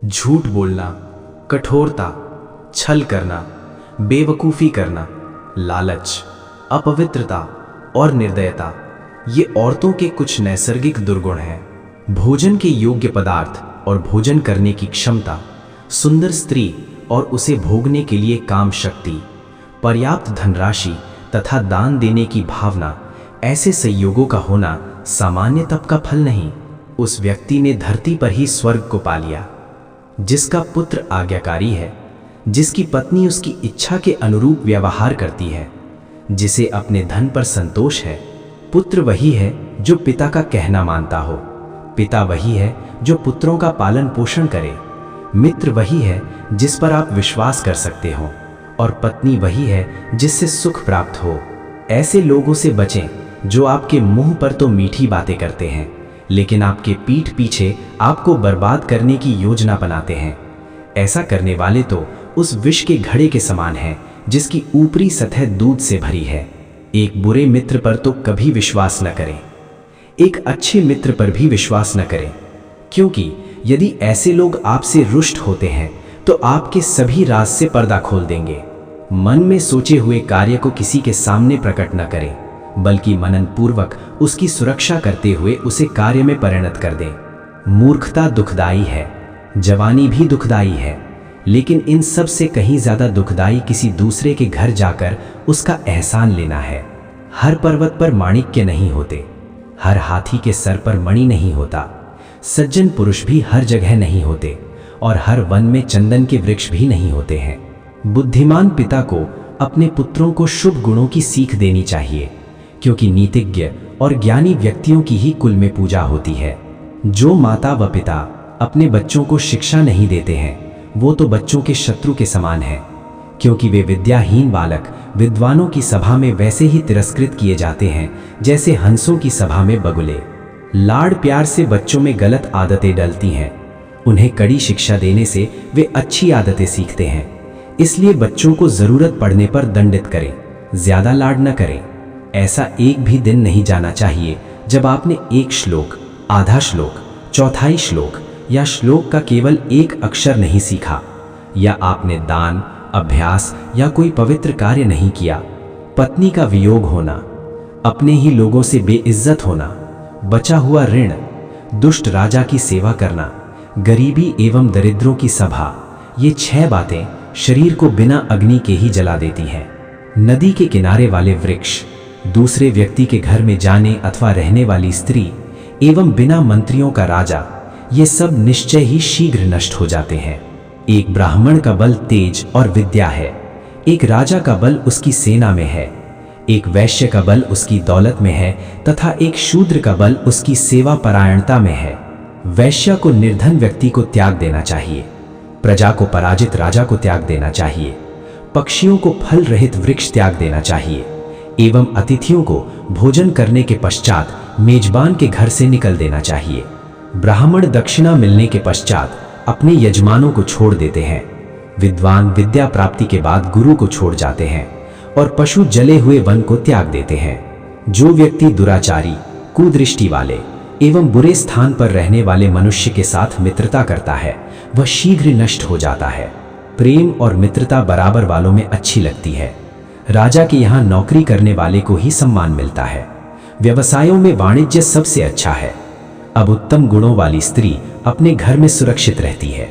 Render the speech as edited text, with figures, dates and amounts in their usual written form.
झूठ बोलना, कठोरता, छल करना, बेवकूफ़ी करना, लालच, अपवित्रता और निर्दयता ये औरतों के कुछ नैसर्गिक दुर्गुण हैं। भोजन के योग्य पदार्थ और भोजन करने की क्षमता, सुंदर स्त्री और उसे भोगने के लिए काम शक्ति, पर्याप्त धनराशि तथा दान देने की भावना, ऐसे संयोगों का होना सामान्य तप का फल नहीं। उस व्यक्ति ने धरती पर ही स्वर्ग को पा लिया। जिसका पुत्र आज्ञाकारी है, जिसकी पत्नी उसकी इच्छा के अनुरूप व्यवहार करती है, जिसे अपने धन पर संतोष है। पुत्र वही है जो पिता का कहना मानता हो, पिता वही है जो पुत्रों का पालन पोषण करे, मित्र वही है जिस पर आप विश्वास कर सकते हो, और पत्नी वही है जिससे सुख प्राप्त हो। ऐसे लोगों से बचें जो आपके मुंह पर तो मीठी बातें करते हैं, लेकिन आपके पीठ पीछे आपको बर्बाद करने की योजना बनाते हैं। ऐसा करने वाले तो उस विष के घड़े के समान हैं जिसकी ऊपरी सतह दूध से भरी है। एक बुरे मित्र पर तो कभी विश्वास न करें, एक अच्छे मित्र पर भी विश्वास न करें, क्योंकि यदि ऐसे लोग आपसे रुष्ट होते हैं तो आपके सभी राज से पर्दा खोल देंगे। मन में सोचे हुए कार्य को किसी के सामने प्रकट न करें, बल्कि मनन पूर्वक उसकी सुरक्षा करते हुए उसे कार्य में परिणत कर दें। मूर्खता दुखदाई है, जवानी भी दुखदाई है, लेकिन इन सब से कहीं ज्यादा दुखदाई किसी दूसरे के घर जाकर उसका एहसान लेना है। हर पर्वत पर माणिक्य नहीं होते, हर हाथी के सर पर मणि नहीं होता, सज्जन पुरुष भी हर जगह नहीं होते, और हर वन में चंदन के वृक्ष भी नहीं होते हैं। बुद्धिमान पिता को अपने पुत्रों को शुभ गुणों की सीख देनी चाहिए, क्योंकि नीतिज्ञ और ज्ञानी व्यक्तियों की ही कुल में पूजा होती है। जो माता व पिता अपने बच्चों को शिक्षा नहीं देते हैं, वो तो बच्चों के शत्रु के समान हैं, क्योंकि वे विद्याहीन बालक विद्वानों की सभा में वैसे ही तिरस्कृत किए जाते हैं जैसे हंसों की सभा में बगुले। लाड़ प्यार से बच्चों में गलत आदतें डलती हैं, उन्हें कड़ी शिक्षा देने से वे अच्छी आदतें सीखते हैं। इसलिए बच्चों को जरूरत पड़ने पर दंडित करें, ज्यादा लाड न करें। ऐसा एक भी दिन नहीं जाना चाहिए जब आपने एक श्लोक, आधा श्लोक, चौथाई श्लोक या श्लोक का केवल एक अक्षर नहीं सीखा, या आपने दान, अभ्यास या कोई पवित्र कार्य नहीं किया। पत्नी का वियोग होना, अपने ही लोगों से बेइज्जत होना, बचा हुआ ऋण, दुष्ट राजा की सेवा करना, गरीबी एवं दरिद्रों की सभा, ये 6 बातें शरीर को बिना अग्नि के ही जला देती हैं। नदी के किनारे वाले वृक्ष, दूसरे व्यक्ति के घर में जाने अथवा रहने वाली स्त्री एवं बिना मंत्रियों का राजा, ये सब निश्चय ही शीघ्र नष्ट हो जाते हैं। एक ब्राह्मण का बल तेज और विद्या है, एक राजा का बल उसकी सेना में है, एक वैश्य का बल उसकी दौलत में है तथा एक शूद्र का बल उसकी सेवा परायणता में है। वैश्य को निर्धन व्यक्ति को त्याग देना चाहिए, प्रजा को पराजित राजा को त्याग देना चाहिए, पक्षियों को फल रहित वृक्ष त्याग देना चाहिए, एवं अतिथियों को भोजन करने के पश्चात मेजबान के घर से निकल देना चाहिए। ब्राह्मण दक्षिणा मिलने के पश्चात अपने यजमानों को छोड़ देते हैं, विद्वान विद्या प्राप्ति के बाद गुरु को छोड़ जाते हैं, और पशु जले हुए वन को त्याग देते हैं। जो व्यक्ति दुराचारी, कुदृष्टि वाले एवं बुरे स्थान पर रहने वाले मनुष्य के साथ मित्रता करता है, वह शीघ्र नष्ट हो जाता है। प्रेम और मित्रता बराबर वालों में अच्छी लगती है। राजा के यहाँ नौकरी करने वाले को ही सम्मान मिलता है। व्यवसायों में वाणिज्य सबसे अच्छा है। अब उत्तम गुणों वाली स्त्री अपने घर में सुरक्षित रहती है।